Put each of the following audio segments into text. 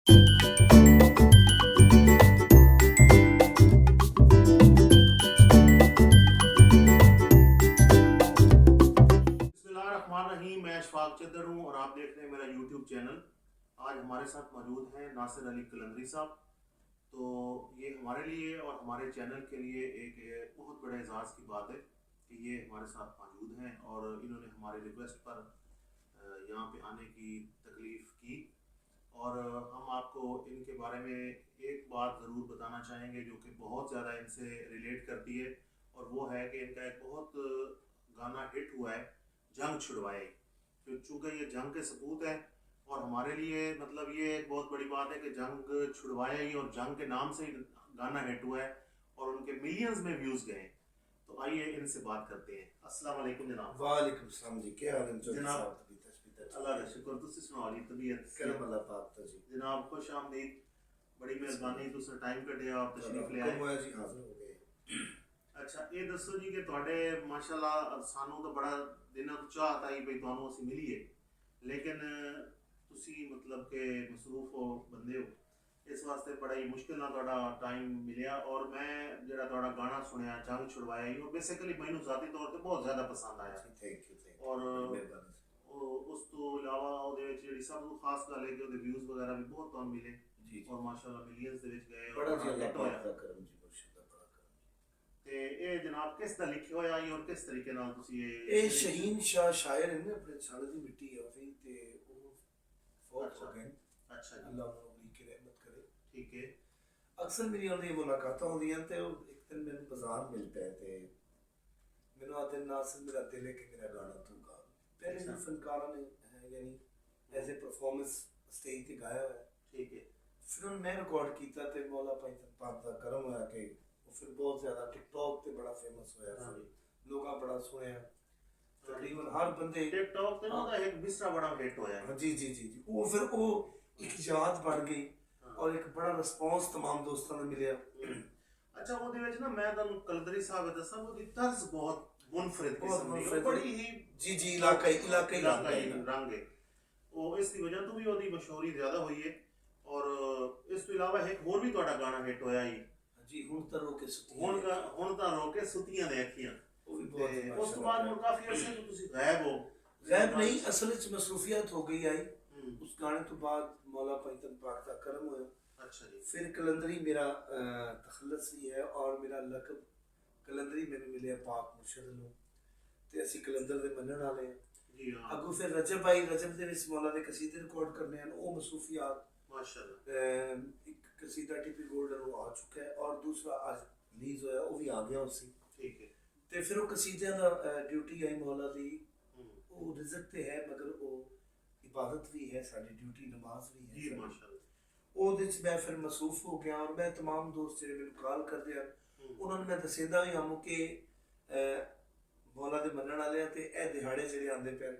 बिस्मिल्लाहिर्रहमानिर्रहीम। मैं अशफाक चद्दर हूँ और आप देख रहे हैं मेरा यूट्यूब चैनल। आज हमारे साथ मौजूद हैं नासिर अली कलंदरी साहब। तो ये हमारे लिए और हमारे चैनल के लिए एक बहुत बड़े एजाज़ की बात है कि ये हमारे साथ मौजूद हैं और इन्होंने हमारे रिक्वेस्ट पर यहाँ पे आने की तकलीफ़ की। और हम आपको इनके बारे में एक बात ज़रूर बताना चाहेंगे जो कि बहुत ज़्यादा इनसे रिलेट करती है, और वो है कि इनका एक बहुत गाना हिट हुआ है, जंग छुड़वाए। तो चूँकि ये जंग के सपूत हैं और हमारे लिए मतलब ये एक बहुत बड़ी बात है कि जंग छुड़वाए ही, और जंग के नाम से ही गाना हिट हुआ है और उनके मिलियंस में व्यूज़ गए। तो आइए इनसे बात करते हैं। अस्सलाम वालेकुम जनाब। वालेकुम सलाम जी, क्या हाल है जनाब? जनाब? अल्लाह का शुक्र, तुसी सुनाओ जी तबीयत? करम अल्लाह पाक दा जी। जनाब खुश आमदीद, बड़ी मेहरबानी तुसें टाइम कड्ढिया आप तशरीफ ले आए। हुआ जी, हाजिर हो गए। अच्छा ये दसो जी कि तुहाडे माशाअल्लाह सानू तो बड़ा दिनों तो चाहत आई भई तुहानू असीं मिलीए, लेकिन तुसी मतलब कि मसरूफ हो बंदे हो, इस वास्ते बड़ा ही मुश्किल नाल तुहाडा टाइम मिलिया। और मैं जिहड़ा तुहाडा गाना सुनिया जंग छुड़वाया ही, वो बेसिकली मैनू ज़ाती तौर पर बहुत ज़्यादा पसंद आया। थैंक यू, और बड़ी मेहरबानी। उस तो इलावा ਉਹਦੇ ਵਿੱਚ ਜਿਹੜੀ ਸਭ ਤੋਂ ਖਾਸ ਗੱਲ ਹੈ ਕਿ ਉਹਦੇ ਵਿਊਜ਼ ਵਗੈਰਾ ਵੀ ਬਹੁਤ ਤੁਹਾਨੂੰ ਮਿਲੇ जी ਔਰ ਮਾਸ਼ਾਅੱਲਾ ਮਿਲੀਅਨਸ ਦੇ ਵਿੱਚ ਗਏ बड़ा ਔਰ जी, ਬੜਾ अल्लाह ਹਿੱਟ पाक ਹੋਇਆ। दा करम जी, मुर्शिद दा बड़ा करम। ਤੇ ਇਹ ਜਨਾਬ ਕਿਸ ਦਾ ਲਿਖਿਆ ਹੋਇਆ ਹੈ ਔਰ ਕਿਸ ਤਰੀਕੇ ਨਾਲ ਤੁਸੀਂ ਇਹ ਸ਼ਹੀਨ ਸ਼ਾਹ ਸ਼ਾਇਰ ਨੇ ਆਪਣੇ ਸਾਲੇ ਦੀ ਮਿੱਟੀ ਆ ਵੀ ਤੇ ਉਹ ਫੌਤ ਹੋ ਗਏ। ਅੱਛਾ ਜੀ, ਅੱਲਾਹ ਉਹਨਾਂ ਦੀ ਰਹਿਮਤ ਕਰੇ। ਠੀਕ ਹੈ। ਅਕਸਰ ਮੇਰੀ ਉਹਨਾਂ ਦੀ ਮੁਲਾਕਾਤਾਂ ਹੁੰਦੀਆਂ ਤੇ ਉਹ ਇੱਕ ਦਿਨ ਮੈਨੂੰ ਬਾਜ਼ਾਰ ਮਿਲ ਪਏ ਤੇ ਮੈਨੂੰ ਆਤੇ ਨਾਸਿਰ ਮੇਰਾ ਦਿਲ ਹੈ ਕਿ ਮੇਰਾ ਗਾਣਾ ਤੂੰ ਗਾ। ਪਹਿਲੇ ਵੀ ਫਨਕਾਰਾਂ ਨੇ ਯਾਨੀ ਐਜ਼ ए परफॉर्मेंस स्टेज ਤੇ ਗਾਇਆ ਹੋਇਆ। ਠੀਕ ਹੈ। ਫਿਰ ਉਹਨੂੰ ਮੈਂ ਰਿਕਾਰਡ ਕੀਤਾ ਤੇ ਮੌਲਾ ਭਾਈ ਪਾਕ ਦਾ ਕਰਮ ਹੋਇਆ ਕਿ ਉਹ ਫਿਰ ਬਹੁਤ ਜ਼ਿਆਦਾ ਟਿਕਟੌਕ ਤੇ ਬੜਾ ਫੇਮਸ ਹੋਇਆ। ਫਿਰ ਲੋਕਾਂ ਬੜਾ ਸੁਣਿਆ, ਤਕਰੀਬਨ ਹਰ ਬੰਦੇ ਟਿਕਟੌਕ ਤੇ ਨਾ ਉਹਦਾ ਇੱਕ ਬਿਸਰਾ ਬੜਾ ਹਿੱਟ ਹੋਇਆ ਹੈ। ਜੀ ਜੀ ਜੀ ਜੀ ਉਹ ਫਿਰ ਉਹ ਇੱਕ ਯਾਦ ਬਣ ਗਈ ਔਰ ਇੱਕ ਬੜਾ ਰਿਸਪੌਂਸ तमाम ਦੋਸਤਾਂ ਨੂੰ ਮਿਲਿਆ। ਅੱਛਾ ਉਹਦੇ ਵਿੱਚ ਨਾ ਮੈਂ ਤੁਹਾਨੂੰ ਕਲੰਦਰੀ ਸਾਹਿਬ ਦੱਸਾਂ, ਉਹਦੀ ਤਰਜ਼ ਬਹੁਤ ਮੁਨਫਰਿਦ ਕਿਸਮ ਦੀ, ਬੜੀ ਹੀ ਜੀ ਜੀ ਇਲਾਕਾਈ ਰੰਗ ਹੈ ਉਹ, ਇਸ ਦੀ ਵਜ੍ਹਾ ਤੋਂ ਵੀ ਉਹਦੀ ਮਸ਼ਹੂਰੀ ਜ਼ਿਆਦਾ ਹੋਈ ਹੈ। ਔਰ ਇਸ ਤੋਂ ਇਲਾਵਾ ਇੱਕ ਹੋਰ ਵੀ ਤੁਹਾਡਾ ਗਾਣਾ ਹਿੱਟ ਹੋਇਆ ਹੀ ਜੀ, ਹੁਣ ਤਾਂ ਰੋਕੇ ਸੁੱਤੀਆਂ ਦੇ ਅੱਖੀਆਂ, ਉਹ ਵੀ ਬਹੁਤ। ਉਸ ਤੋਂ ਬਾਅਦ ਹੁਣ ਕਾਫੀ ਅਰਸੇ ਤੋਂ ਤੁਸੀਂ ਗਾਇਬ ਹੋ। ਗਾਇਬ ਨਹੀਂ, ਅਸਲ ਵਿੱਚ ਮਸਰੂਫੀਅਤ ਹੋ ਗਈ ਆਈ। ਉਸ ਗਾਣੇ ਤੋਂ ਬਾਅਦ ਮੌਲਾ ਭਾਈ ਪਾਕ ਦਾ ਕਰਮ ਹੋਇਆ। अच्छा जी। फिर कलंदरी मेरा तखल्लस भी है और मेरा लकब कलंदरी मैंने मिले पाक मुर्शद ਨੂੰ ਤੇ ਅਸੀਂ ਕਲੰਦਰ ਦੇ ਮੰਨਣ ਵਾਲੇ ਹਾਂ ਜੀ ਹਾਂ। ਅੱਗੋਂ ਫਿਰ ਰਜਬ ਆਈ, ਰਜਬ ਦੇ ਵਿੱਚ ਮੌਲਾ ਦੇ ਕਸੀਦੇ ਰਿਕਾਰਡ ਕਰਨੇ ਹਨ, ਉਹ ਮਸੂਫੀਆਤ ਮਾਸ਼ਾਅੱਲਾ। ਇੱਕ ਕਸੀਦਾ ਟੀਪੀ ਗੋਲਡਨ ਉਹ ਆ ਚੁੱਕਾ ਹੈ ਔਰ ਦੂਸਰਾ ਅੱਜ ਰਿਲੀਜ਼ ਹੋਇਆ, ਉਹ ਵੀ ਆ ਗਿਆ ਉਸੇ। ਠੀਕ ਹੈ। ਤੇ ਫਿਰ ਉਹ ਕਸੀਦਿਆਂ ਦਾ ਡਿਊਟੀ ਆਈ ਮੌਲਾ ਦੀ, ਉਹ ਰਿਜ਼ਕ ਤੇ ਹੈ ਮਗਰ ਉਹ ਇਬਾਦਤ ਵੀ ਹੈ, ਸਾਡੀ ਡਿਊਟੀ ਨਮਾਜ਼ ਵੀ ਹੈ ਜੀ ਮਾਸ਼ਾਅੱਲਾ। ਉਹਦੇ 'ਚ ਮੈਂ ਫਿਰ ਮਸਰੂਫ ਹੋ ਗਿਆ ਔਰ ਮੈਂ तमाम ਦੋਸਤ ਜਿਹੜੇ ਮੈਨੂੰ ਕਾਲ ਕਰਦੇ ਹਨ ਉਹਨਾਂ ਨੂੰ ਮੈਂ ਦੱਸਦਾ ਵੀ ਹਾਂ ਕਿ ਮੌਲਾ ਦੇ ਮੰਨਣ ਵਾਲੇ ਆ ਤੇ ਇਹ ਦਿਹਾੜੇ ਜਿਹੜੇ ਆਉਂਦੇ ਪੈਣ,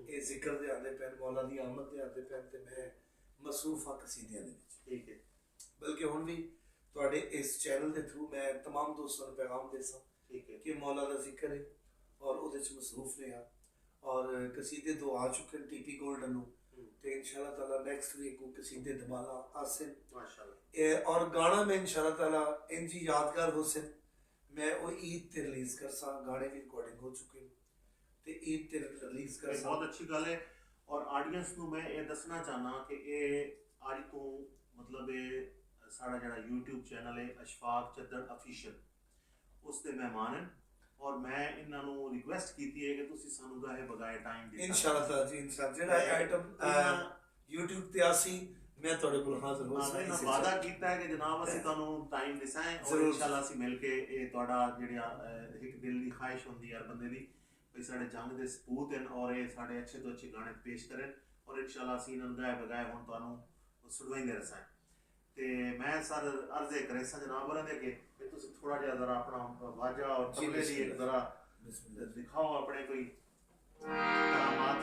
ਇਹ ਜ਼ਿਕਰ ਦੇ ਆਉਂਦੇ ਪੈਣ, ਮੌਲਾ ਦੀ ਆਮਦ ਦੇ ਆਉਂਦੇ ਪੈਣ ਤੇ ਮੈਂ ਮਸਰੂਫ ਹਾਂ ਕਸੀਦਿਆਂ ਦੇ ਵਿੱਚ। ਠੀਕ ਹੈ। ਬਲਕਿ ਹੁਣ ਵੀ ਤੁਹਾਡੇ ਇਸ ਚੈਨਲ ਦੇ ਥਰੂ ਮੈਂ तमाम ਦੋਸਤਾਂ ਨੂੰ ਪੈਗਾਮ ਦੇ ਸਾਂ ਕਿ ਮੌਲਾ ਦਾ ਜ਼ਿਕਰ ਹੈ ਔਰ ਉਹਦੇ 'ਚ ਮਸਰੂਫ ਰਿਹਾ। ਔਰ ਕਸੀਦੇ ਦੋ ਆ ਚੁੱਕੇ ਨੇ ਟੀਪੀ ਗੋਲਡਨ ਨੂੰ ਤੇ इंशाल्लाह ताला नेक्स्ट वीक को कसीदे दबाला आसिम माशाल्लाह और गाना में इंशाल्लाह ताला इंजी यादगार हुसैन मैं वो ईद ते रिलीज कर सा, गाने भी रिकॉर्डिंग हो चुके ते ईद ते रिलीज कर सा। बहुत अच्छी गल है। और ऑडियंस ਨੂੰ मैं ये दसना चाहना कि ये आज तो मतलब ये साड़ा जड़ा यूट्यूब चैनल है अशफाक चद्दर ऑफिशियल, उस ते मेहमान हैं और मैं इन्हां नूं रिक्वेस्ट कीती है कि तुसी सानू गाहे बगाए टाइम दे इंशाल्लाह जी। इंशाल्लाह जेड़ा आइटम YouTube ਤੇ ਆਸੀ मैं ਤੁਹਾਡੇ ਕੋਲ ਹਾਜ਼ਰ ਹੋ ਸਕਦਾ ਹਾਂ। ਵਾਅਦਾ ਕੀਤਾ ਹੈ ਕਿ ਜਨਾਬ ਅਸੀਂ ਤੁਹਾਨੂੰ ਟਾਈਮ ਦਿਸਾਂ ਔਰ ਇਨਸ਼ਾਅੱਲਾ ਅਸੀਂ ਮਿਲ ਕੇ ਇਹ ਤੁਹਾਡਾ ਜਿਹੜਾ ਇੱਕ ਦਿਲ ਦੀ ਖਾਹਿਸ਼ ਹੁੰਦੀ ਹੈ ਬੰਦੇ ਦੀ ਵੀ ਸਾਡੇ ਜੰਗ ਦੇ ਸਪੂਤ ਹਨ ਔਰ ਇਹ ਸਾਡੇ ਅੱਛੇ ਤੋਂ ਅੱਛੇ ਗਾਣੇ ਪੇਸ਼ ਕਰਨ ਔਰ ਇਨਸ਼ਾਅੱਲਾ ਅਸੀਂ ਇਹਨਾਂ ਨੂੰ ਗਾਏ ਬਗਾਏ ਹੁਣ ਤੁਹਾਨੂੰ ਸੁਣਵਾਈਂਦੇ ਰਸਾਂ। ਤੇ ਮੈਂ ਸਰ ਅਰਜ਼ੇ ਕਰੇ ਸਾਂ ਜਨਾਬ ਉਹਨਾਂ ਦੇ ਕਿ ਤੁਸੀਂ ਥੋੜਾ ਜਿਹਾ ਜ਼ਰਾ ਆਪਣਾ ਵਾਜਾ ਔਰ ਤਬਲੇ ਦੀ ਇੱਕ ਜ਼ਰਾ ਦਿਖਾਓ ਆਪਣੇ ਕੋਈ ਕਰਾਮਾਤ।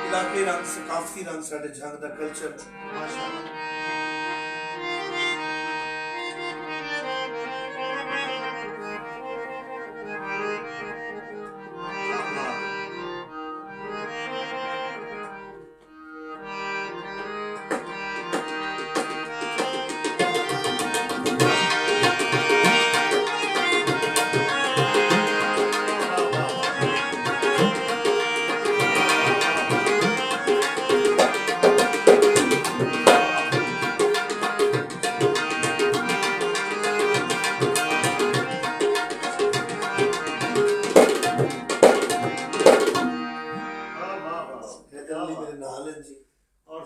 इलाके रंग सकाफती रंग साढ़े जंग दा कल्चर माशाअल्लाह।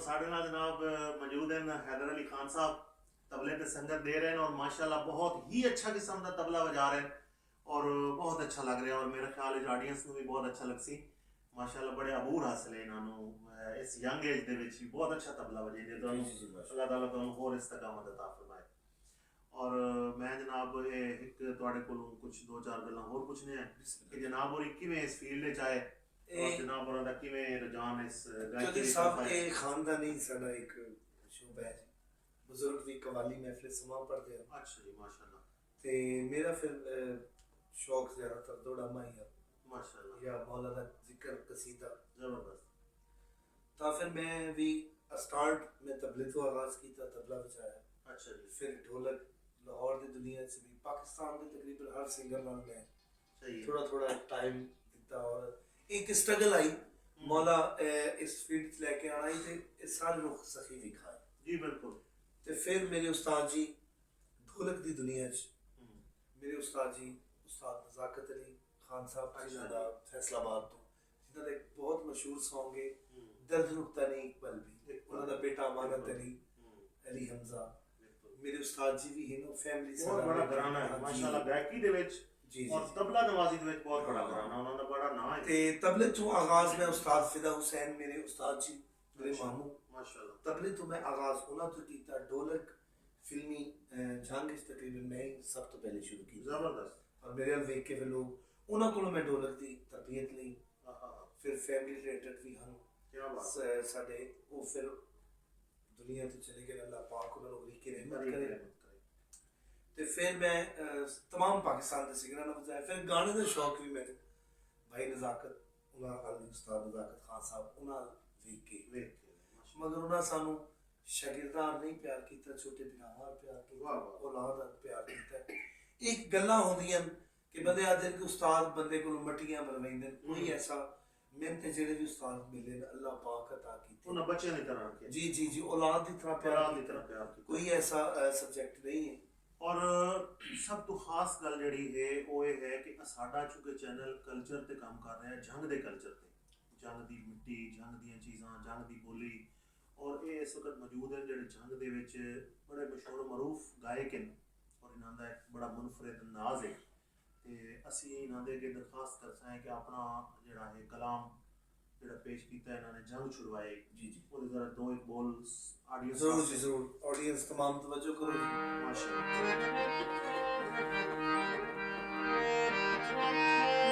साढ़े नाल जनाब मौजूद हैं हैदर अली खान साहब, तबले ते संगत दे रहे हैं और माशाल्लाह बहुत ही अच्छा किस्म का तबला बजा रहे हैं और बहुत अच्छा लग रहा है और मेरा ख्याल है ऑडियंस को भी बहुत अच्छा लग सी। माशाल्लाह बड़े अबूर हासिल है इन्होंने इस यंग एज दे विच भी बहुत अच्छा तबला बजाते तो अल्लाह ताला तुहानू होर इस्तकामत अता फरमाए। और मैं जनाब एक तुहाडे कोलों कुछ दो चार गल्लां होर पुछने हैं कि जनाब होरी किवें इस फील्ड च आए और जनाब होरां दा किवें रुझान इस गायकी साहब ये खानदानी साडा एक शोबा है, बुजुर्ग भी कवाली महफिल समा पढ़ते हैं। अच्छा जी माशाल्लाह। ते मेरा फिर शौक ज़्यादातर दौड़ा माही है माशाल्लाह या मौला दा जिक्र कसीदा जबरदस्त। तो फिर मैं भी स्टार्ट में तबले तो आगाज़ किया, तबला बजाया। अच्छा जी। फिर ढोलक लाहौर की दुनिया से भी पाकिस्तान के तकरीबन हर सिंगर नाल मैं सही है। थोड़ा थोड़ा टाइम दिता और एक स्ट्रगल आई मौला इस फील्ड च लेके आना ही ते इस सारे रुख सखी भी खाए जी बिल्कुल। ते फिर मेरे उस्ताद जी ढोलक की दुनिया च मेरे उस्ताद जी उस्ताद नज़ाकत अली खान साहब जिन्हां दा फैसलाबाद तो जिन्हां दा एक बहुत मशहूर सॉन्ग है दर्द रुकता नहीं एक पल भी, उन्हां दा बेटा अमानत अली अली हमजा मेरे उस्ताद जी भी है ना फैमिली से बहुत बड़ा घराना है माशाल्लाह गायकी दे विच जी और तबला नवाजी दे विच बहुत बड़ा घराना उन्हां दा बड़ा नाम है। ते तबले तो आगाज में उस्ताद फिदा हुसैन मेरे उस्ताद जी मेरे मामू माशाल्लाह। तबले तो मैं आगाज उन्हां तो कीता, ढोलक फिल्मी जंग इस तकरीबन मैं ही सब तो पहले शुरू की जबरदस्त। और मेरे अल वेख के फिर लोग उन्हां कोलों मैं ढोलक दी तरबियत ली। फिर फैमिली रिलेटेड भी हम क्या बात साडे वो फिर दुनिया तो चले गए, अल्लाह पाक उन्हां नूं की रहमत करे। तो फिर मैं तमाम पाकिस्तान के सिंगरां नाल बजाया। फिर गाने का शौक भी मेरे भाई नज़ाकत उन्हां अली उस्ताद नज़ाकत खान साहब उन्हां वेख के मगर उन्हां सानू शागिर्दां नहीं प्यार किया, छोटे भरावां प्यार किया, औलाद प्यार किया। एक गल्लां होंदियां कि बंदे आखदे कि उस्ताद बंदे कोलों मट्टियां मरवाइंदे, कोई ऐसा मेहनत जेड़े भी उस्ताद मिले अल्लाह पाक अता कीते उन्हां बच्चें दी तरह रखे जी जी जी औलाद की तरह प्यार कोई ऐसा सब्जेक्ट नहीं है। और सब तो खास गल जड़ी है वो ये है कि साडा चूंकि चैनल कल्चर ते काम कर रहा है जंग दे कल्चर ते, जंग दी मिट्टी जंग दी चीज़ां जंग दी बोली और ये इस वक्त मौजूद है जेड़े जंग दे विच बड़े मशहूर मरूफ गायक हैं और इन्हां दा एक बड़ा मुनफरिद अंदाज है। ते असी इन्हां दे अगे दरखास्त करते हैं कि अपना जेड़ा है कलाम जेड़ा पेश किया इन्होंने जंग छुड़वाए जी जी और जरा दो एक बोल ऑडियंस जरूर जी जरूर ऑडियंस तमाम तवज्जो करो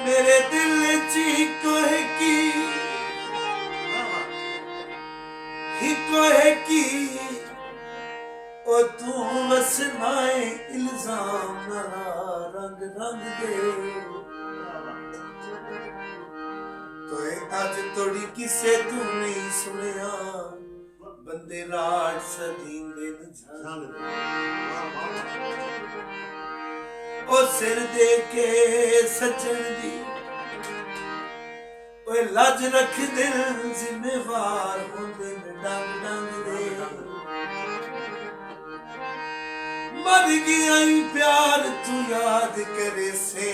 मेरे दिल ची कोहे की ही कोहे की ओ तू वसनाए इल्जाम ना रंग रंग दे तो अज तोड़ी किसे तू नहीं सुनिया बंदे राज सदींदे न ओ सिर दे के सजन दी ओए लाज रख दिल जिम्मेवार होंदे न डंग डंग दे मर गया ही प्यार तू याद करे से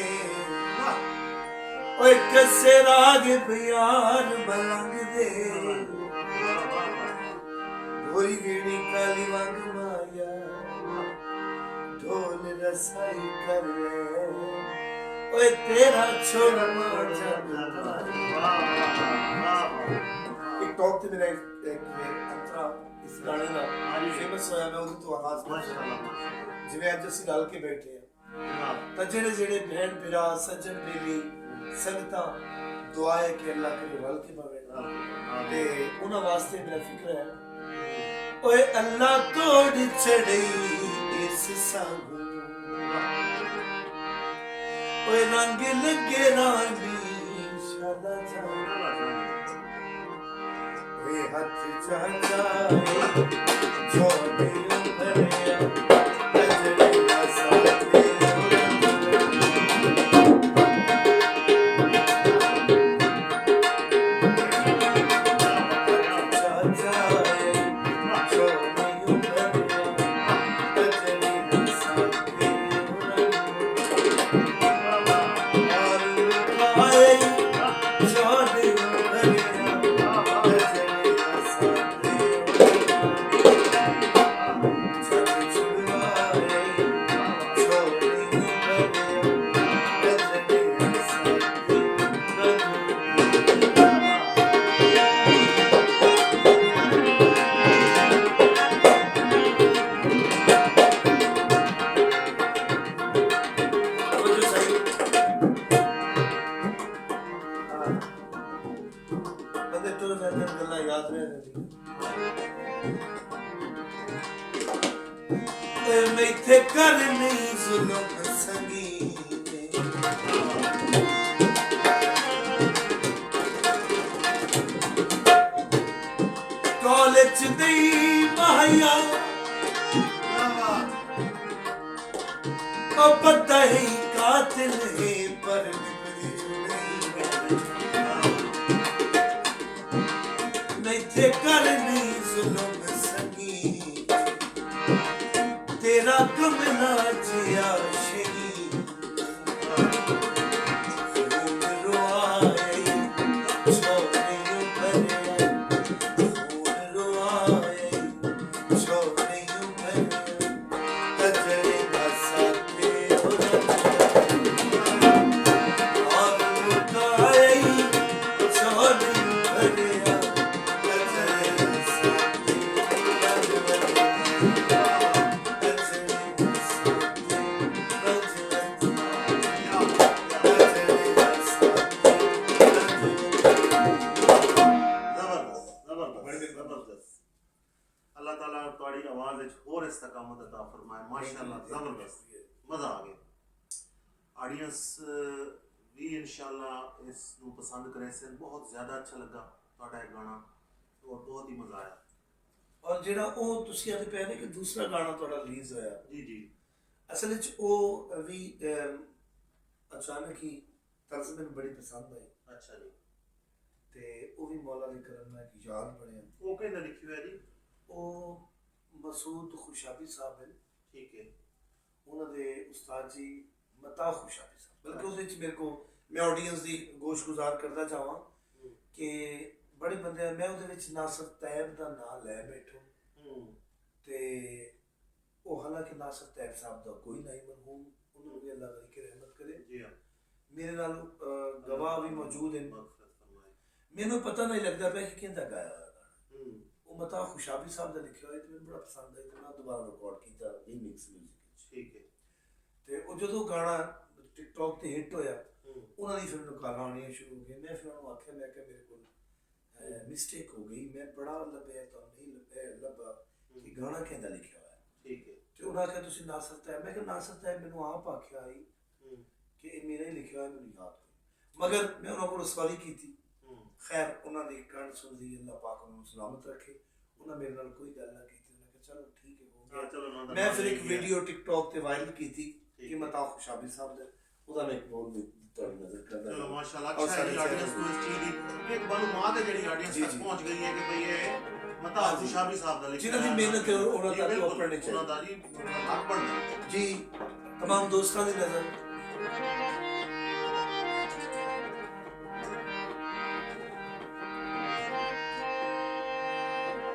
ओए कसे राग प्यार बलंग दे भोरी वीणी काली वांग माया ढोल रसाई कर ले ओए तेरा छोड़ना जाना। एक टॉक ते मेरा एक अंतरा इस गाने दा फेमस होया मैं उदों तो आगाज माशाअल्लाह जिवें अज असीं रल के बैठे हां तां जेड़े जेड़े भैन भरा सज्जन बेली संगतां दुआ है कि अल्लाह करे रल के बवे ते उन्हां वास्ते मेरा फिक्र है ओए अल्लाह तोड़ चढ़ई इस संग ओए रंग लगे रानी शाला जा ओए हाथ चाचा छोड़े उभरिया अजरे ना साथे ਬੰਦੇ ਤੁਰ ਜਾਂਦੇ ਗੱਲਾਂ ਯਾਦ ਰਹਿ ਜਾਂਦੀਆਂ। ਮੈਥੇ ਕਰ ਨਹੀਂ ਜ਼ੁਲਮ ਸੰਗੀ ਕਾਲਜ ਦੀ ਮਾਇਆ ਉਹ ਪਤਾ ਹੀ ਕਾਤਲ ਹੈ ਪਰ ਮੈਥੇ ਕਰ ਨਹੀਂ ਜ਼ੁਲਮ ਸੰਗੀ तेरा कमला जिया शहीद खून रुआए छोड़े भरे खून रुआए छोड़े भरे कजरे का साथे और मुकाए छोड़े भरे कजरे का साथे अल्लाह ताला तुहाड़ी आवाज़ विच होर इस्तकामत अता फरमाए। माशाअल्लाह ज़बरदस्त, मज़ा आ गया। ऑडियंस भी इंशाअल्लाह इस नूं पसंद करे सन। बहुत ज़्यादा अच्छा लगा तुहाडा ये गाना और बहुत ही मज़ा आया। और ਜਿਹੜਾ ਉਹ ਤੁਸੀਂ ਆਦੇ ਪਏ ਨੇ ਕਿ ਦੂਸਰਾ ਗਾਣਾ ਤੁਹਾਡਾ ਰਿਲੀਜ਼ ਹੋਇਆ जी जी ਅਸਲ ਵਿੱਚ ਉਹ ਵੀ ਅਚਾਨਕ ਹੀ ਤਰਜ਼ ਮੈਨੂੰ ਬੜੀ ਪਸੰਦ ਆਈ अच्छा जी। ਤੇ ਉਹ ਵੀ ਮੌਲਾ ਦੇ ਕਰਮ ਨਾਲ ਇੱਕ ਯਾਦ ਬਣਿਆ। वो कहना लिखी हुआ है जी? ਉਹ ਮਸੂਦ ਖੁਸ਼ਾਬੀ ਸਾਹਿਬ ਨੇ, ठीक है। ਉਹਨਾਂ ਦੇ ਉਸਤਾਦ ਜੀ ਮਤਾ ਖੁਸ਼ਾਬੀ ਸਾਹਿਬ, ਬਲਕਿ ਉਹਦੇ ਵਿੱਚ ਮੇਰੇ ਕੋ ਮੈਂ ਆਡੀਅנס ਦੀ ਗੋਸ਼ਗੁਜ਼ਾਰ ਕਰਦਾ ਚਾਹਾਂ ਕਿ ਬੜੇ ਬੰਦੇ ਮੈਂ ਉਹਦੇ ਵਿੱਚ ਨਾਸਰ ਤੈਬ ਦਾ ਨਾਮ ਲੈ ਬੈਠੋ ਤੇ ਉਹ ਹਾਲਾਂਕਿ ਨਾਸਰ ਤੈਬ ਸਾਹਿਬ ਦਾ ਕੋਈ ਨਹੀਂ ਮਰਹੂਮ, ਉਹਨਾਂ ਨੂੰ ਵੀ ਅੱਲਾਹ ਵਲੀ ਕੇ ਰਹਿਮਤ ਕਰੇ। जी हाँ। ਮੇਰੇ ਨਾਲ ਗਵਾਹ ਵੀ ਮੌਜੂਦ ਹਨ। मग़फ़िरत फरमाए। ਮੈਨੂੰ ਪਤਾ ਨਹੀਂ ਲੱਗਦਾ ਪਿਆ ਕਿ ਕਿਹਦਾ ਗਾਇਆ ਹੋਇਆ ਗਾਣਾ। ਉਹ ਮਤਾ ਖੁਸ਼ਾਬੀ ਸਾਹਿਬ ਦਾ ਲਿਖਿਆ ਹੋਇਆ ਤੇ ਮੈਨੂੰ ਬੜਾ ਪਸੰਦ ਆਇਆ ਤੇ ਮੈਂ ਦੁਬਾਰਾ ਰਿਕਾਰਡ ਕੀਤਾ ਰੀਮਿਕਸ ਮਿਊਜ਼ਿਕ ਵਿੱਚ। ठीक है। ਤੇ ਉਹ ਜਦੋਂ ਗਾਣਾ ਟਿਕਟੌਕ ਤੇ ਹਿੱਟ ਹੋਇਆ ਉਹਨਾਂ ਦੀ ਫਿਰ ਮੈਨੂੰ ਕਾਲਾਂ ਆਉਣੀਆਂ ਸ਼ੁਰੂ ਹੋ ਗਈਆਂ। ਮੈਂ ਫਿਰ ਉਹਨੂੰ ਆਖਿਆ, ਮੈਂ ਕਿਹਾ ਮੇਰੇ ਕੋਲ ਮਿਸਟੇਕ ਹੋ ਗਈ, ਮੈਂ ਬੜਾ ਲੱਭਿਆ ਤਾਂ ਨਹੀਂ ਲੱਭਾ ਕਿ ਗਾਣਾ ਕਿਹਦਾ ਲਿਖਿਆ ਹੋਇਆ। ठीक है। ਤੇ ਉਹਨਾਂ ਆਖਿਆ ਤੁਸੀਂ ਨਾਸਰ ਤੈਬ, ਮੈਂ ਕਿਹਾ ਨਾਸਰ ਤੈਬ ਮੈਨੂੰ ਆਪ ਆਖਿਆ ਆਈ ਕਿ ਇਹ ਮੇਰਾ ਹੀ ਲਿਖਿਆ ਹੋਇਆ, ਮੈਨੂੰ ਯਾਦ ਕੋਈ। ਮਗਰ ਮੈਂ ਉਹਨਾਂ ਕੋਲ ਸਵਾਲੀ ਕੀਤੀ। ਖੈਰ ਉਹਨਾਂ ਦੀ ਗੱਲ ਸੁਣਦੀ ਅੱਲਾਹ ਪਾਕ ਨੂੰ ਸਲਾਮਤ ਰੱਖੇ। ਉਹਨਾਂ ਮੇਰੇ ਨਾਲ ਕੋਈ ਗੱਲ ਨਾ ਕੀਤੀ। ਉਹਨਾਂ ਕਿਹਾ ਚਲੋ ਠੀਕ ਹੈ ਹੋ ਗਿਆ। ਮੈਂ ਫਿਰ ਇੱਕ ਵੀਡੀਓ ਟਿਕਟੌਕ ਤੇ ਵਾਇਰਲ ਕੀਤੀ ਕਿ ਮਤਾ ਖੁਸ਼ਾਬੀ ਸਾਹਿਬ ਦਾ, ਉਹਦਾ ਮੈਂ ਇੱਕ ਬੋਲ ਵੀ ਤੁਹਾਡੀ ਨਜ਼ਰ ਕਰਦਾ। चलो माशाल्लाह, अच्छा है ऑडियंस को इस चीज की एक मालूमात है जेडी ऑडियंस तक पहुंच गई है कि भई ये मता खुशाबी साहब दा लिखा जिन्हां दी मेहनत है ਉਹਨਾਂ ਦਾ तो पढ़ने चाहिए। ਉਹਨਾਂ ਦਾ ਜੀ ਹੱਕ ਬਣਦਾ जी तमाम दोस्तों की नजर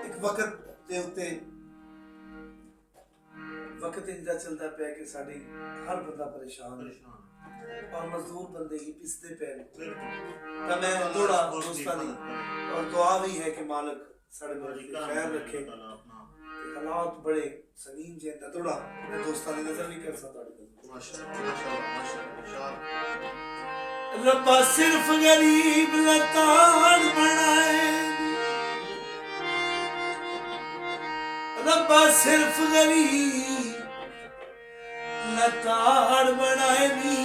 एक वक्त ਦੇ ਉੱਤੇ वक्त इंदा चलता पे कि साडी हर बंदा परेशान है और मजदूर बंदे ही पिसते पे। तो मैं थोड़ा दोस्तां दी और दुआ भी है कि मालिक साडे बंदे खैर रखे। हालात बड़े संगीन जे थोड़ा मैं दोस्तां दी नजर भी कर सकता माशाअल्लाह। रब्बा सिर्फ गरीब लताड़ बनाए, रब्बा सिर्फ गरीब लताड़ बनाए नी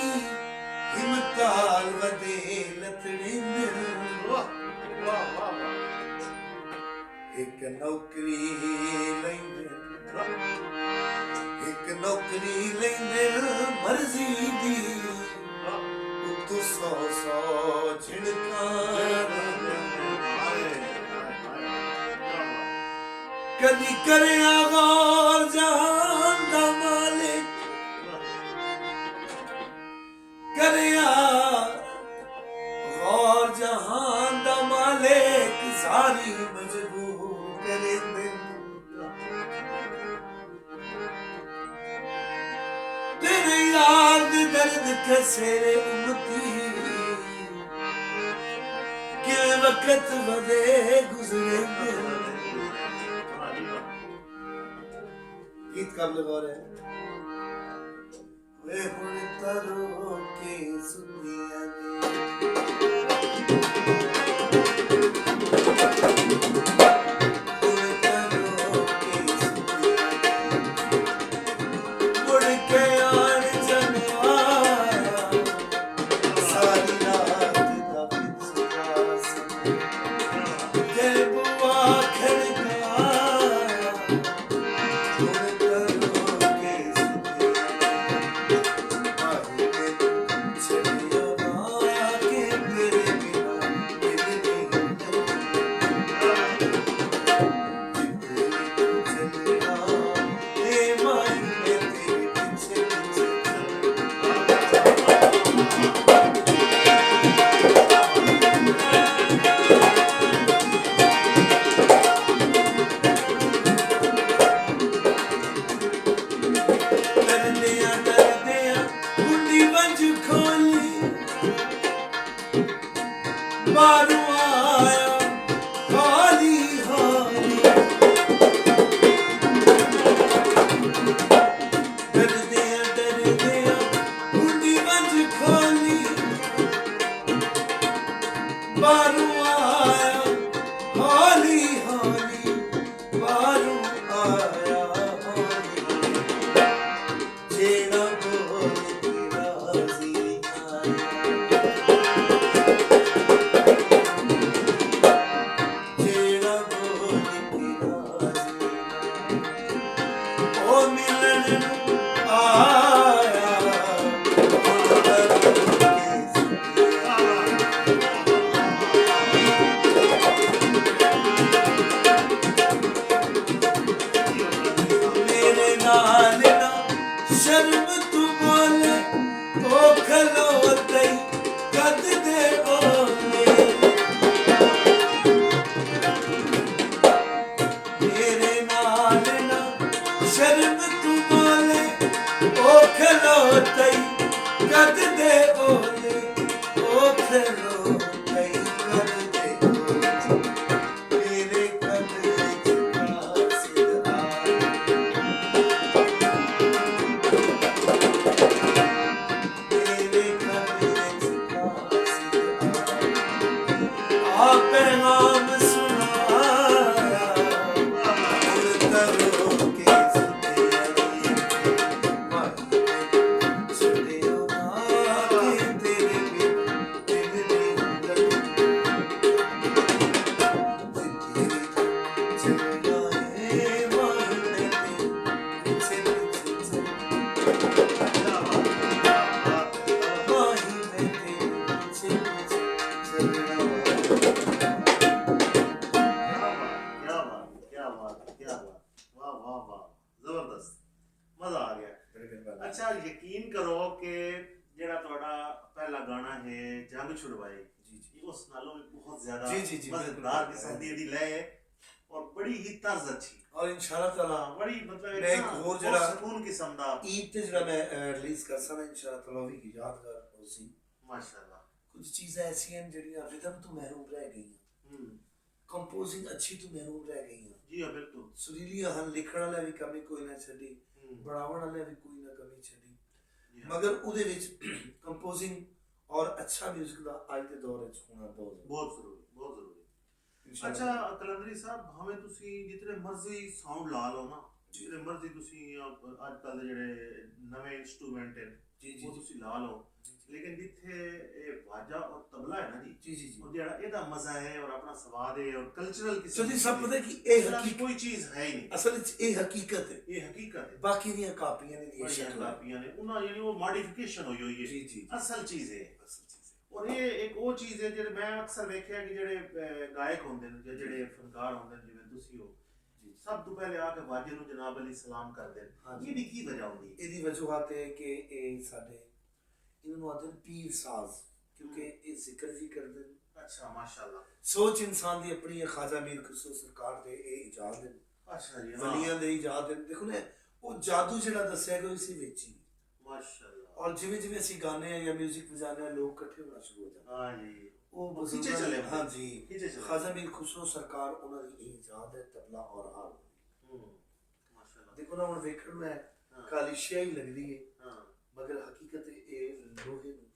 हिमताल वदे लतड़ी दिल। एक नौकरी लेंदे, एक नौकरी लेंदे मर्जी दी तू सौ सौ झिड़का। कदी करे आगार जहान दा मालिक, करे गौर जहान दा मालिक सारी मजबूर करे दिन। तेरे यार दे दर्द कसेरे उम्मती के वक्त वदे गुजरे दिन। गीत काबिल गौर है। वे हुण तरो के सुनिया ने बारू आया हाली हाली डरदिया कुंडी बंद खोली बारू आया हाली हाली बारू आया हाली जेड़ा बोल के राजी आया जेड़ा बोल के राजी ओ मिलन आया मेरे नाल ना शर्म तू बोले ओ खलोते कद दे बोले मेरे नाल ना शर्म तू बोले ओ खलोते कद दे बोले ओ खलोते कद दे बोले मेरे कद विच कासिद आया मेरे कद विच कासिद आया पैगाम सुनाया करो के सुते सुते ना के तेरे बिन दिल नहीं लगती चल गए मारने पीछे पीछे माही में तेरे पीछे पीछे चल रहा क्या बात वाह वाह वाह जबरदस्त मजा आ गया अच्छा यकीन करो कि जेड़ा ਤੁਹਾਡਾ पहला गाना है जंग छुड़वाई जी जी उस नालों में बहुत ज्यादा जी, जी, जी, मजेदार बिल्कुल। किस्म दी दी लय है और बड़ी ही तर्ज अच्छी और इंशाल्लाह ताला बड़ी मतलब मैं एक और जरा- सुकून किस्म दा ईद ते जरा मैं रिलीज कर सा इंशाल्लाह ताला भी की यादगार होसी माशाल्लाह कुछ चीज़ें ऐसी हैं जड़ियां रिदम तो महरूम रह गई हैं कंपोजिंग अच्छी तो महरूम रह गई हैं जी हाँ बिल्कुल सुरीलियां हन लिखण वाले भी कमी कोई ना छड़ी हम्म, बनावण वाले भी कोई ना कमी छड़ी जी हाँ। मगर ਉਹਦੇ ਵਿੱਚ कंपोजिंग और अच्छा म्यूजिक ਦਾ ਅੱਜ ਦੇ ਦੌਰ ਵਿੱਚ ਹੋਣਾ ਬਹੁਤ ਜ਼ਰੂਰੀ बहुत जरूरी इंशाल्लाह। अच्छा कलंदरी साहब हमें तुसी जितने मर्जी साउंड ला लो ना जितने मर्जी तुसी आजकल दे जेड़े नवे इंस्ट्रूमेंट हैं जी जी वो तुसी ला लो लेकिन जिथे ये वाजा और तबला है ना जी जी जी जी और जेड़ा एदा मजा है और अपना स्वाद है और कल्चरल किसी ਸੋ ਜੀ ਸਭ ਪਤਾ ਕਿ ਇਹ ਹਕੀਕਤ कोई चीज है ही नहीं ਅਸਲ ਵਿੱਚ ਇਹ ਹਕੀਕਤ ਹੈ ये हकीकत है ਬਾਕੀ ਦੀਆਂ ਕਾਪੀਆਂ ਨੇ ਦੀਆਂ बड़ियां ਸ਼ਕਲਾਂ कापियां ने उन्हें यानी वो मॉडिफिकेशन हुई हुई है ਜੀ ਜੀ असल चीज है ਅਸਲ ਚੀਜ਼ ਹੈ और ये एक वो चीज है जेह्ड़े मैं अक्सर वेख्या कि जेह्ड़े गायक होंदे ने ਜਾਂ जेह्ड़े फनकार होंदे ने जिवें तुसी हो ਜੀ सब तो पहले आके वाजे ਨੂੰ जनाब अली सलाम करदे ने ਹਾਂਜੀ। ਇਹਦੀ ਕੀ ਵਜ੍ਹਾ ਹੁੰਦੀ ਹੈ ਇਹਦੀ ਵਜੂਹਾਤ ਹੈ ਕਿ ਇਹ ਸਾਡੇ ਇਹਨਾਂ ਨੂੰ ਆਦਨ ਪੀਰ ਸਾਜ਼ ਕਿਉਂਕਿ ਇਹ ਜ਼ਿਕਰ ਵੀ ਕਰਦੇ ਨੇ अच्छा माशाल्लाह ਸੋਚ ਇਨਸਾਨ ਦੀ ਆਪਣੀ ਹੈ ਖਾਜਾ ਮੀਰ ਖੁਸਰੋ ਸਰਕਾਰ ਦੇ ਇਹ ਇਜਾਦ ਨੇ अच्छा जी हाँ ਵਲੀਆਂ ਦੇ ਇਜਾਦ ਨੇ ਦੇਖੋ ਨਾ ਉਹ ਜਾਦੂ ਜਿਹੜਾ ਦੱਸਿਆ ਗਿਆ ਇਸੇ ਵਿੱਚ ਹੀ माशाल्लाह ਔਰ ਜਿਵੇਂ ਜਿਵੇਂ ਅਸੀਂ ਗਾਣੇ ਆ ਜਾਂ 뮤직 ਵਜਾਉਂਦੇ ਆ ਲੋਕ ਇਕੱਠੇ ਹੋਣਾ ਸ਼ੁਰੂ ਹੋ ਜਾਂਦੇ हाँ जी ਉਹ खींचे ਬਜ਼ੁਰਗਾਂ चले ਦੀ- ਹਾਂ ਜੀ खींचे चले ਖਾਜਾ ਮੀਰ ਖੁਸਰੋ ਸਰਕਾਰ ਉਹਨਾਂ ਦੀ ਇਹ ਇਜਾਦ ਹੈ ਤਬਲਾ ਔਰ ਹਾਲ माशाल्लाह ਦੇਖੋ ਨਾ ਹੁਣ ਵੇਖਣ ਨੂੰ ਹੈ हाँ ਕਾਲੀ ਸ਼ਿਆਈ ਲੱਗਦੀ ਹੈ हाँ ਮਗਰ ਹਕੀਕਤ ਇਹ ਲੋਹੇ ਨੂੰ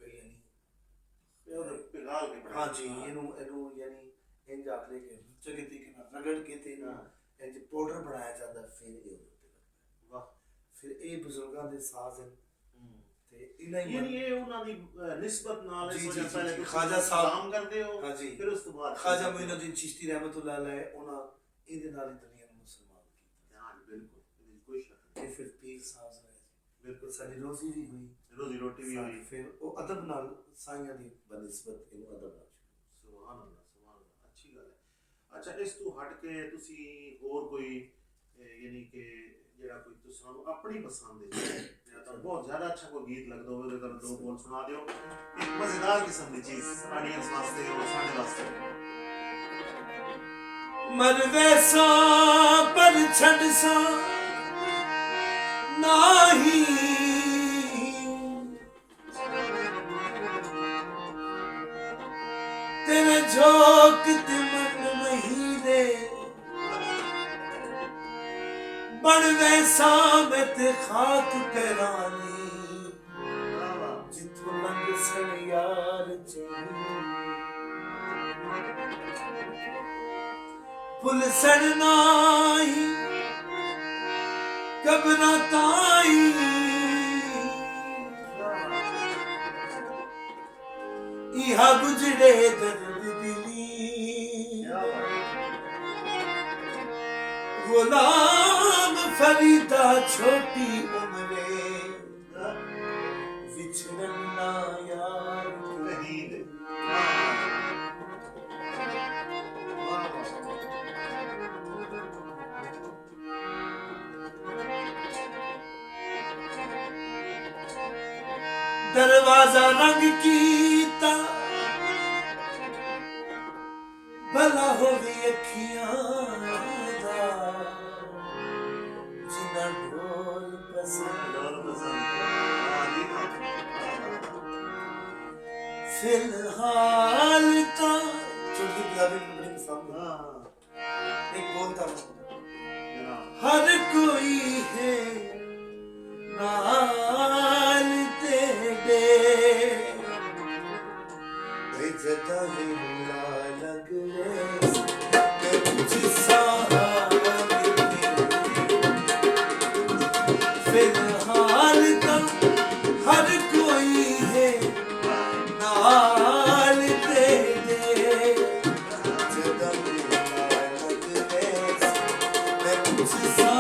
ਯਾਨੀ ये पिघाल के हाँ जी ਇਹਨੂੰ ਯਾਨੀ ਇੰਜ ਆਖਦੇ ਕਿ ਚੰਗੇ ਤਰੀਕੇ ਨਾਲ ਰਗੜ ਕੇ ਤੇ ਇਹਨੂੰ हाँ ਇੰਜ ਪਾਊਡਰ ਬਣਾਇਆ ਜਾਂਦਾ ਫਿਰ ਇਹ ਉਹਦੇ ਉੱਤੇ ਲੱਗਦਾ वाह ਫਿਰ ਇਹ ਬਜ਼ੁਰਗਾਂ ਦੇ ਸਾਜ਼ ਹਨ हम्म। ਤੇ ਇਹਨਾਂ ਹੀ यानी ये ਉਹਨਾਂ ਦੀ ਨਿਸਬਤ ਨਾਲ जी, ਇਸ जी, ਵਜ੍ਹਾ जी, ਪਹਿਲੇ जी, ਤੁਸੀਂ ख्वाजा साहब। सलाम करते हो हाँ जी फिर उस तो बाद ਖਾਜਾ ਮੋਇਨੁਦੀਨ ਚਿਸ਼ਤੀ ਰਹਿਮਤੁल्लाह अलैह ਉਹਨਾਂ ਇਹਦੇ ਨਾਲ ਹੀ ਦੁਨੀਆ ਨੂੰ ਮੁਸਲਮਾਨ ਕੀਤਾ हाँ बिल्कुल इसमें कोई शक नहीं ਤੇ ਫਿਰ ਪੀਰ ਸਾਜ਼ ਰਹੇ ਜੀ बिल्कुल ਸਾਡੀ ਰੋਜ਼ੀ ਵੀ ਹੋਈ रोजी रोटी भी हुई ਫਿਰ ਉਹ ਅਦਬ ਨਾਲ ਸਾਈਆਂ ਦੀ ਬਨਿਸਬਤ ਇਹਨੂੰ ਅਦਬ ਨਾਲ ਸੁਭਾਨ ਅੱਲਾਹ ਅੱਛੀ ਗੱਲ ਹੈ ਅੱਛਾ ਇਸ ਤੋਂ ਹਟ ਕੇ ਤੁਸੀਂ ਹੋਰ ਕੋਈ ਯਾਨੀ ਕਿ ਜਿਹੜਾ ਕੋਈ ਤੁਹਾਨੂੰ ਆਪਣੀ ਪਸੰਦ ਹੈ ਜਿਹੜਾ ਤੁਹਾਨੂੰ ਬਹੁਤ ਜ਼ਿਆਦਾ ਅੱਛਾ ਕੋਈ ਗੀਤ ਲੱਗਦਾ ਹੋਵੇ ਉਹਦੇ ਦੋ ਬੋਲ ਸੁਣਾ ਦਿਓ ਇੱਕ ਮਜ਼ੇਦਾਰ ਕਿਸਮ ਦੀ ਚੀਜ਼ ਆਡੀਅנס ਵਾਸਤੇ ਔਰ ਸਾਡੇ ਵਾਸਤੇ ਮਨ ਵੈਸਾ ਪਰ ਛੱਡ ਸਾ ਨਹੀਂ तेरे झोंक ते मन नहीं दे बड़ वैसा मैं ते खाक पैरानी जिथों लंघ सन यार पुल सड़नाई कबरा ताई इहा गुजरे दर्द दिली गुलाम फरीदा छोटी उम्रे विछड़ना यार दरवाजा रंग कीता भला होवे अखियां दा जिना ढोल पसंद फिलहाल ता छोटी पंजाबी में बड़ी पसंद एक बोलता हूँ हर कोई है नाल तेरे जदा विला लग रे तुझसा फिलहाल तक हर कोई है नाल तेरे जदा विला लग रे तुझसा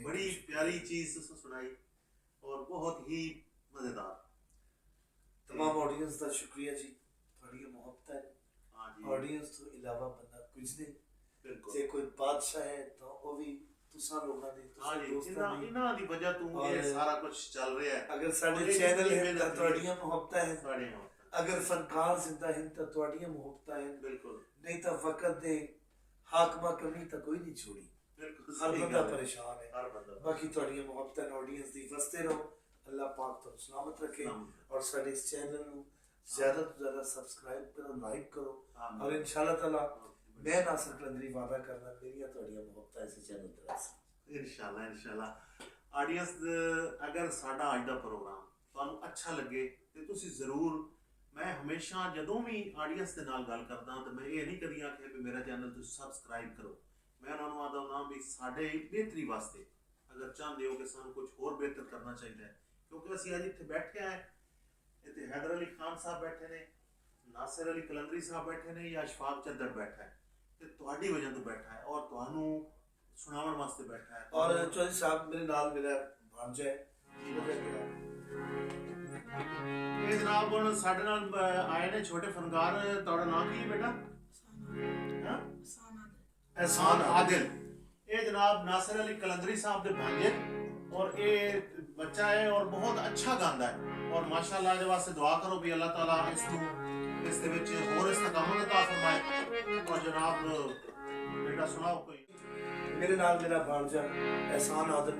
बड़ी प्यारी चीज सुनाई और बहुत ही मजेदार। तमाम ऑडियंस का शुक्रिया जी, थोड़ी मोहब्बत है। हां जी, ऑडियंस तो इलावा बंदा कुछ नहीं, बिल्कुल जे कोई बादशाह है तो वो भी तुसा लोगों ने हां जी इना दी वजह तो ये सारा कुछ चल रहा है। अगर साडे चैनल है तो थोड़ियां मोहब्बत है, साडे अगर फनकार जिंदा है तो थोड़ियां मोहब्बत है, बिल्कुल नहीं तो वक्त दे हाकमा कमी तो कोई नहीं छोड़ी, बिल्कुल हर बंदा परेशान है, हर बंदा। बाकी थोड़ियां मोहब्बत ऑडियंस दी वसते रहो, अल्लाह पाक तो सलामत रखे और साडे इस चैनल नु ज्यादा तो ज्यादा सब्सक्राइब करो, लाइक करो और इंशाल्लाह ताला मैं नासिर कलंदरी वादा करना मेरी थोड़ियां मोहब्बत इस चैनल ते रह इंशाल्लाह इंशाल्लाह। ऑडियंस अगर साडा आज दा प्रोग्राम ਤੁਹਾਨੂੰ अच्छा लगे तो तुसी जरूर, मैं हमेशा जदों भी ऑडियंस के नाल गल करदा तो मैं ये नहीं कदी आखिया कि मेरा चैनल तुसी सब्सक्राइब करो, मैं उन्होंने आदा ना भी साडे बेहतरी वास्ते अगर चाहते हो कि सानू कुछ होर बेहतर करना चाहिए, क्योंकि असीं अज इत्थे बैठे हैं, इत्थे हैदर अली खान साहब बैठे ने, नासिर अली कलंदरी साहब बैठे ने या अशफाक चद्दर बैठा है, तो तुहाडी वजह तो बैठा है और तुहानू सुनावन वास्ते बैठा है। और चौधरी साहब मेरे नाल मेरा भांजा है, ਇਹ ਜਨਾਬ ਹੁਣ ਸਾਡੇ ਨਾਲ ਆਏ ਨੇ ਛੋਟੇ ਫਨਕਾਰ। ਤੁਹਾਡਾ ਨਾਮ ਕੀ ਹੈ ਬੇਟਾ? ਹਾਂ, एहसान आदिल। ये जनाब नासिर अली कलंदरी साहब के भांजे और ये बच्चा है और बहुत अच्छा गांदा है और माशाल्लाह इहदे वास्ते दुआ करो भी अल्लाह ताला इस दे विच होर इस्तकामत अता फरमाए। और जनाब बेटा सुनाओ कोई। मेरे नाल मेरा भांजा एहसान आदिल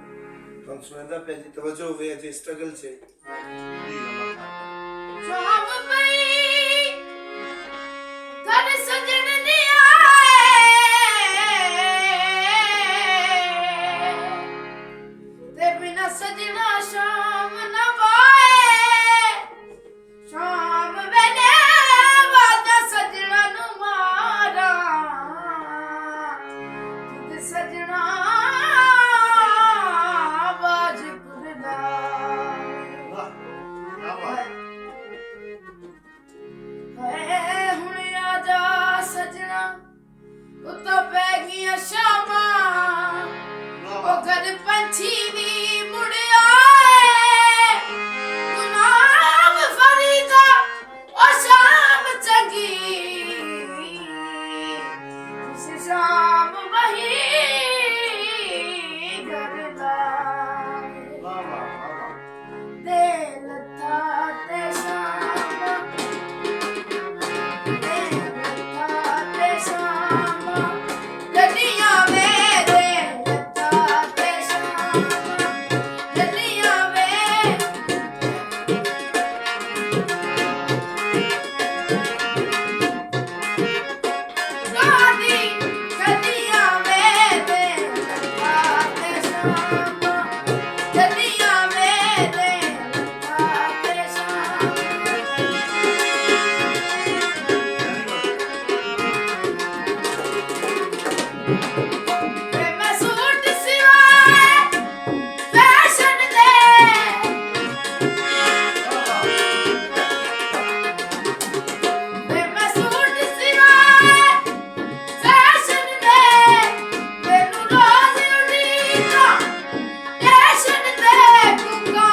तुम सुनदा पे जी तवज्जो होवे जे स्ट्रगल से जी अल्लाह खैर करे। शाम पई घर सजन दिया ते बिना सजना शाम न वाए। शाम वेले वाजा सजना नु मारा तुद सजना बाज कुरदा। वाह क्या बात है हुण आजा सजना उतो पै गईयां शामां ओ घर पंछी वी मुड़ आए। गुलाम फरीदा ओ शाम चंगी उस शाम वही घर लाए। वाह वाह वाह दिल था ते शाम गलियां मेरे लता ते शाम गलियां में गादी गलियां मेरे लता ते शाम गलियां मेरे लता ते शाम। वे मैं सूट सिवाए फैशन दे वे मैं सूट सिवाए फैशन दे तेनू रोज उड़ीका स्टेशन दे कुका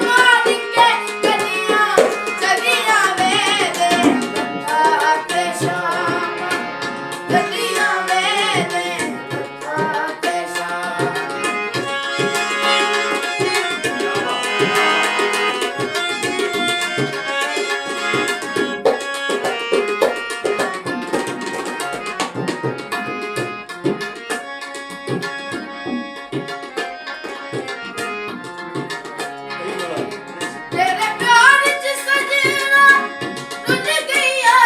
मार के गलियां चलियां मेरे लता ते शाम गलियां मेरे लता ते शाम। तेरे प्यार च सजना रुझ गईया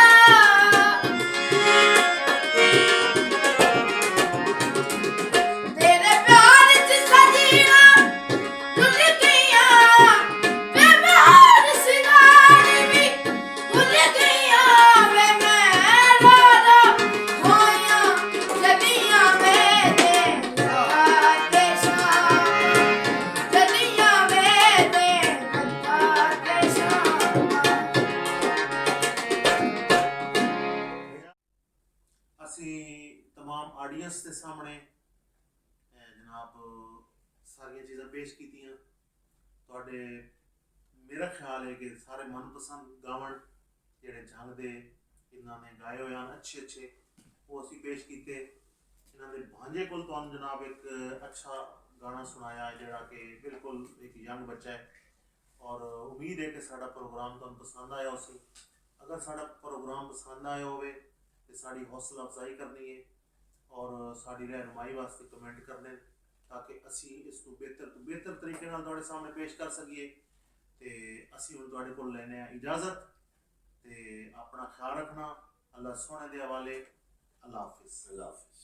तेरे प्यार च सजना रुझ गईया वे मैं सिंगार भी भुल गईया वे मैं रारा होया गलियां मेरे लता ते शाम गलियां मेरे लता ते शाम। ਅਸੀਂ तमाम ਆਡੀਅנס ਦੇ ਸਾਹਮਣੇ ਜਨਾਬ ਸਾਰੀਆਂ ਚੀਜ਼ਾਂ ਪੇਸ਼ ਕੀਤੀਆਂ। ਤੁਹਾਡੇ ਮੇਰਾ ਖਿਆਲ ਹੈ ਕਿ ਸਾਰੇ ਮਨਪਸੰਦ ਗਾਵਣ ਜਿਹੜੇ ਜੰਗ ਦੇ ਇਹਨਾਂ ਨੇ ਗਾਏ ਹੋਏ ਹਨ ਅੱਛੇ ਅੱਛੇ ਉਹ ਅਸੀਂ ਪੇਸ਼ ਕੀਤੇ। ਇਹਨਾਂ ਦੇ ਭਾਂਜੇ ਕੋਲ ਤੁਹਾਨੂੰ ਜਨਾਬ ਇੱਕ ਅੱਛਾ ਗਾਣਾ ਸੁਣਾਇਆ ਜਿਹੜਾ ਕਿ ਬਿਲਕੁਲ ਇੱਕ ਯੰਗ ਬੱਚਾ ਹੈ ਔਰ ਉਮੀਦ ਹੈ ਕਿ ਸਾਡਾ ਪ੍ਰੋਗਰਾਮ ਤੁਹਾਨੂੰ ਪਸੰਦ ਆਇਆ ਹੋਵੇ। ਅਗਰ ਸਾਡਾ ਪ੍ਰੋਗਰਾਮ ਪਸੰਦ ਆਇਆ ਹੋਵੇ ਤੇ ਸਾਡੀ ਹੌਸਲਾ ਅਫਜ਼ਾਈ ਕਰਨੀ ਹੈ ਔਰ ਸਾਡੀ ਰਹਿਨੁਮਾਈ ਵਾਸਤੇ ਕਮੈਂਟ ਕਰਨੇ ਤਾਂ ਕਿ ਅਸੀਂ ਇਸ ਨੂੰ ਬਿਹਤਰ ਤੋਂ ਬਿਹਤਰ ਤਰੀਕੇ ਨਾਲ ਤੁਹਾਡੇ ਸਾਹਮਣੇ ਪੇਸ਼ ਕਰ ਸਕੀਏ। ਤੇ ਅਸੀਂ ਹੁਣ ਤੁਹਾਡੇ ਕੋਲ ਲੈਣੇ ਆ ਇਜਾਜ਼ਤ ਤੇ ਆਪਣਾ ਖਿਆਲ ਰੱਖਣਾ। ਅੱਲਾਹ ਸੋਹਣੇ ਦੇ ਹਵਾਲੇ। ਅੱਲਾਹ ਹਾਫਿਜ਼। अल्लाह हाफिज।